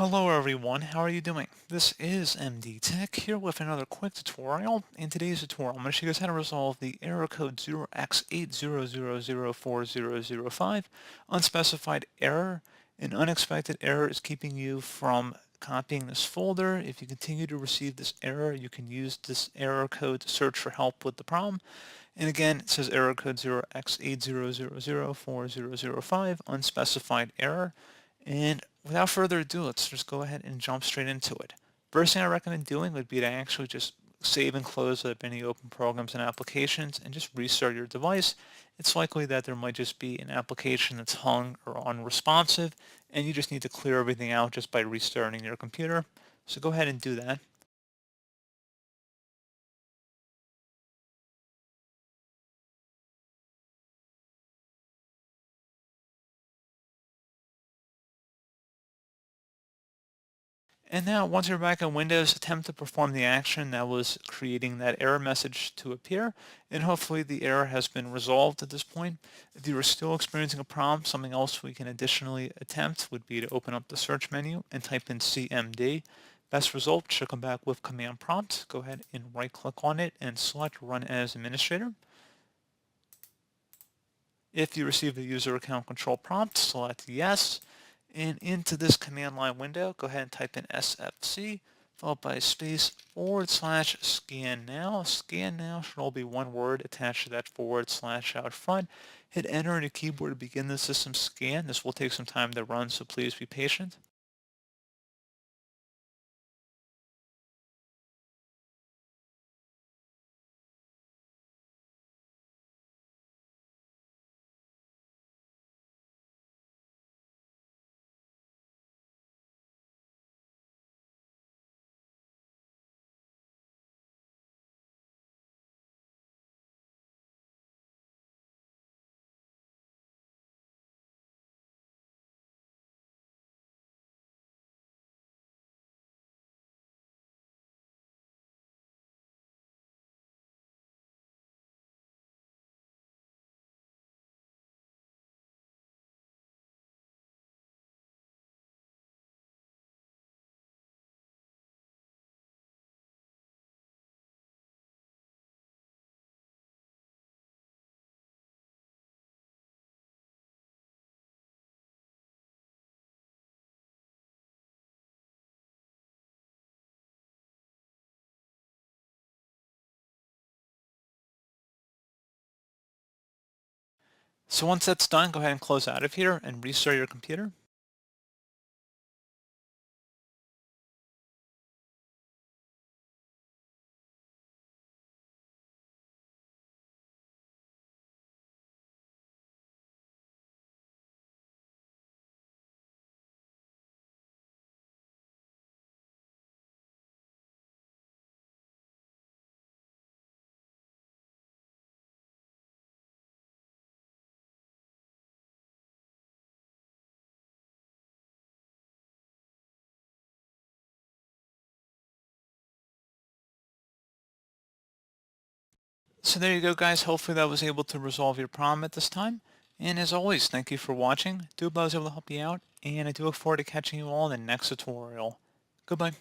Hello everyone, how are you doing? This is MD Tech here with another quick tutorial. In today's tutorial, I'm going to show you guys how to resolve the error code 0x80004005 unspecified error. An unexpected error is keeping you from copying this folder. If you continue to receive this error, you can use this error code to search for help with the problem. And again, it says error code 0x80004005 unspecified error. And without further ado, let's just go ahead and jump straight into it. First thing I recommend doing would be to actually just save and close up any open programs and applications and just restart your device. It's likely that there might just be an application that's hung or unresponsive, and you just need to clear everything out just by restarting your computer. So go ahead and do that. And now, once you're back in Windows, attempt to perform the action that was creating that error message to appear, and hopefully the error has been resolved at this point. If you are still experiencing a problem, something else we can additionally attempt would be to open up the search menu and type in CMD. Best result should come back with command prompt. Go ahead and right-click on it and select Run as Administrator. If you receive the user account control prompt, select Yes. And into this command line window, go ahead and type in SFC, followed by space / scan now. Scan now should all be one word attached to that / out front. Hit enter on your keyboard to begin the system scan. This will take some time to run, so please be patient. So once that's done, go ahead and close out of here and restart your computer. So there you go, guys. Hopefully that was able to resolve your problem at this time. And as always, thank you for watching. Do hope I was able to help you out, and I do look forward to catching you all in the next tutorial. Goodbye.